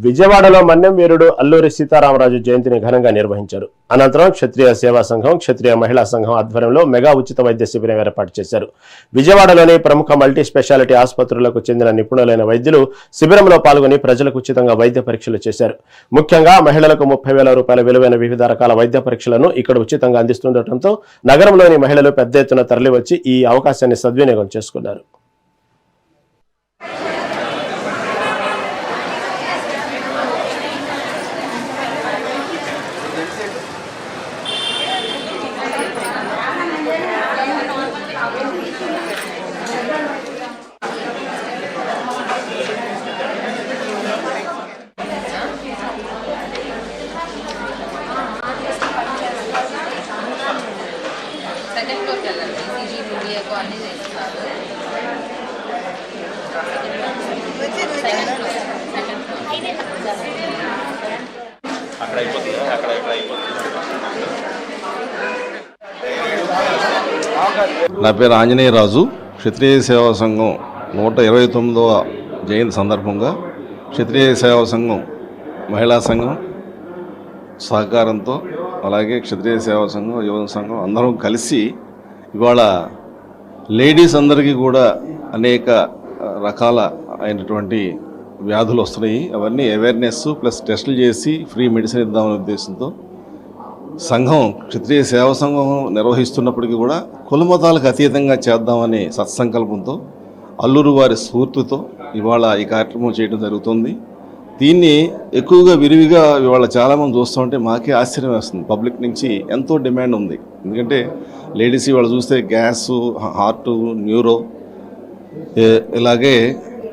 విజయవాడలో మన్యం వీరుడు అల్లూరి సీతారామరాజు జయంతిని ఘనంగా నిర్వహించారు. అనంతరం క్షత్రియ సేవా సంఘం, క్షత్రియ మహిళా సంఘం ఆధ్వర్యంలో మెగా ఉచిత వైద్య శిబిరం ఏర్పాటు చేశారు. విజయవాడలోని ప్రముఖ మల్టీ స్పెషాలిటీ ఆసుపత్రులకు చెందిన నిపుణులైన వైద్యులు శిబిరంలో పాల్గొని ప్రజలకు ఉచితంగా వైద్య పరీక్షలు చేశారు. ముఖ్యంగా మహిళలకు 30,000 రూపాయల విలువైన వివిధ రకాల వైద్య పరీక్షలను ఇక్కడ ఉచితంగా అందిస్తుండటంతో నగరంలోని మహిళలు పెద్ద ఎత్తున తరలివచ్చి ఈ అవకాశాన్ని సద్వినియోగం చేసుకున్నారు. సెకండ్ ఫ్లోర్కి వెళ్ళాలి. ఈసీజీ మీడియాకు అన్నీ చేస్తున్నారు. సెకండ్ ఫ్లోర్ అక్కడ అయిపోతుంది. నా పేరు ఆంజనేయరాజు. క్షత్రియ సేవా సంఘం 129వ జయంతి సందర్భంగా క్షత్రియ సేవా సంఘం మహిళా సంఘం సహకారంతో, అలాగే క్షత్రియ సేవా సంఘం, యువన సంఘం అందరం కలిసి ఇవాళ లేడీస్ అందరికీ కూడా అనేక రకాల అయినటువంటి వ్యాధులు వస్తున్నాయి. అవన్నీ అవేర్నెస్ ప్లస్ టెస్టులు చేసి ఫ్రీ మెడిసిన్ ఇద్దామనే ఉద్దేశంతో సంఘం, క్షత్రియ సేవా సంఘం నిర్వహిస్తున్నప్పటికీ కూడా కులమతాలకు అతీతంగా చేద్దామనే సత్సంకల్పంతో, అల్లూరు వారి స్ఫూర్తితో ఇవాళ ఈ కార్యక్రమం చేయడం జరుగుతుంది. దీన్ని ఎక్కువగా విరివిగా ఇవాళ చాలామంది చూస్తూ ఉంటే మాకే ఆశ్చర్యం వేస్తుంది. పబ్లిక్ నుంచి ఎంతో డిమాండ్ ఉంది. ఎందుకంటే లేడీస్ ఇవాళ చూస్తే గ్యాసు, హార్టు, న్యూరో, ఇలాగే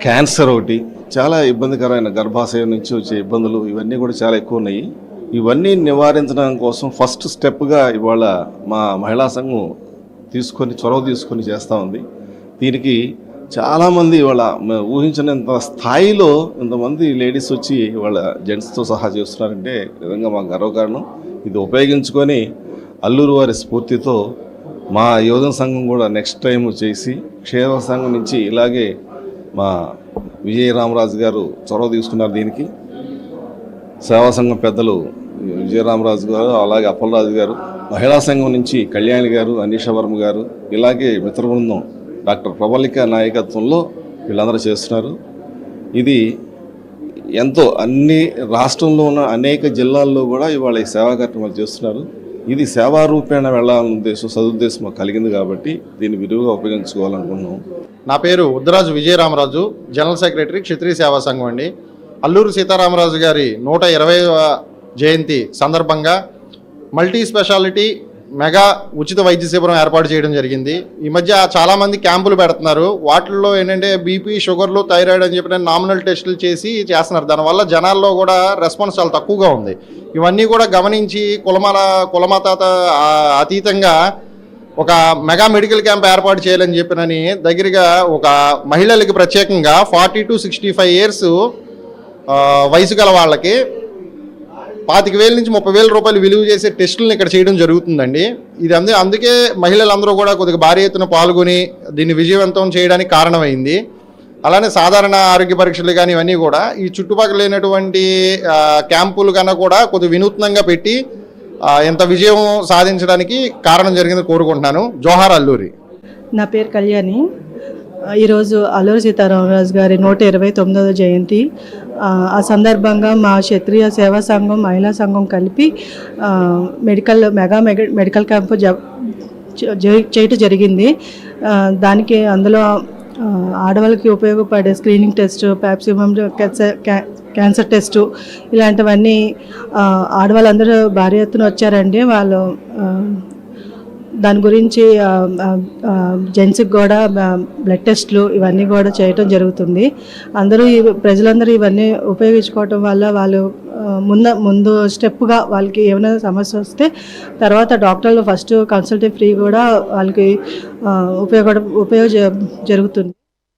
క్యాన్సర్ ఒకటి, చాలా ఇబ్బందికరమైన గర్భాశయం నుంచి వచ్చే ఇబ్బందులు ఇవన్నీ కూడా చాలా ఎక్కువ ఉన్నాయి. ఇవన్నీ నివారించడం కోసం ఫస్ట్ స్టెప్గా ఇవాళ మా మహిళా సంఘం చొరవ తీసుకొని చేస్తూ ఉంది. దీనికి చాలామంది ఇవాళ ఊహించినంత స్థాయిలో ఇంతమంది లేడీస్ వచ్చి ఇవాళ జెంట్స్తో సహా చేస్తున్నారంటే నిజంగా మాకు గర్వకారణం. ఇది ఉపయోగించుకొని అల్లూరు వారి స్ఫూర్తితో మా యువజన సంఘం కూడా నెక్స్ట్ టైం చేసి క్షేమ సంఘం నుంచి ఇలాగే మా విజయరామరాజు గారు చొరవ తీసుకున్నారు. దీనికి సేవా సంఘం పెద్దలు విజయరామరాజు గారు, అలాగే అప్పలరాజు గారు, మహిళా సంఘం నుంచి కళ్యాణి గారు, అనీషా వర్మ గారు, ఇలాగే మిత్ర బృందం డాక్టర్ ప్రబలిక నాయకత్వంలో వీళ్ళందరూ చేస్తున్నారు. ఇది ఎంతో అన్ని రాష్ట్రంలో ఉన్న అనేక జిల్లాల్లో కూడా ఇవాళ ఈ సేవా కార్యక్రమాలు చేస్తున్నారు. ఇది సేవా రూపేణ వెళ్ళాలనే ఉద్దేశం, సదుద్దేశం మాకు కలిగింది కాబట్టి దీన్ని విరివిగా ఉపయోగించుకోవాలనుకున్నాం. నా పేరు ఉద్దరాజు విజయరామరాజు, జనరల్ సెక్రటరీ క్షత్రియ సేవా సంఘం అండి. అల్లూరు సీతారామరాజు గారి 120వ జయంతి సందర్భంగా మల్టీ స్పెషాలిటీ మెగా ఉచిత వైద్య శిబిరం ఏర్పాటు చేయడం జరిగింది. ఈ మధ్య చాలామంది క్యాంపులు పెడుతున్నారు. వాటిల్లో ఏంటంటే బీపీ, షుగర్లు, థైరాయిడ్ అని చెప్పిన నామినల్ టెస్టులు చేస్తున్నారు. దానివల్ల జనాల్లో కూడా రెస్పాన్స్ చాలా తక్కువగా ఉంది. ఇవన్నీ కూడా గమనించి కులమత అతీతంగా ఒక మెగా మెడికల్ క్యాంప్ ఏర్పాటు చేయాలని చెప్పినని దగ్గరగా ఒక మహిళలకి ప్రత్యేకంగా 40 to 65 years వయసు గల వాళ్ళకి 25,000 నుంచి 30,000 రూపాయలు విలువ చేసే టెస్టులను ఇక్కడ చేయడం జరుగుతుందండి. ఇది అందుకే మహిళలందరూ కూడా కొద్దిగా భారీ ఎత్తున పాల్గొని దీన్ని విజయవంతం చేయడానికి కారణమైంది. అలానే సాధారణ ఆరోగ్య పరీక్షలు కానీ ఇవన్నీ కూడా ఈ చుట్టుపక్కల లేనటువంటి క్యాంపులు కన్నా కూడా కొద్దిగా వినూత్నంగా పెట్టి ఎంత విజయం సాధించడానికి కారణం జరిగిందని కోరుకుంటున్నాను. జోహార్ అల్లూరి. నా పేరు కళ్యాణి. ఈరోజు అల్లూరి సీతారామరాజు గారి 129వ జయంతి. ఆ సందర్భంగా మా క్షత్రియ సేవా సంఘం, మహిళా సంఘం కలిపి మెగా మెడికల్ క్యాంపు చేయటం జరిగింది. దానికి అందులో ఆడవాళ్ళకి ఉపయోగపడే స్క్రీనింగ్ టెస్ట్, పాప్సిమం క్యాన్సర్ టెస్టు, ఇలాంటివన్నీ ఆడవాళ్ళందరూ భారీ ఎత్తున వచ్చారండి. వాళ్ళు దాని గురించి జెంట్స్కి కూడా బ్లడ్ టెస్ట్లు ఇవన్నీ కూడా చేయటం జరుగుతుంది. ప్రజలందరూ ఇవన్నీ ఉపయోగించుకోవటం వల్ల వాళ్ళు ముందు స్టెప్గా వాళ్ళకి ఏమైనా సమస్య వస్తే తర్వాత డాక్టర్లు ఫస్ట్ కన్సల్టింగ్ ఫ్రీ కూడా వాళ్ళకి ఉపయోగ జరుగుతుంది.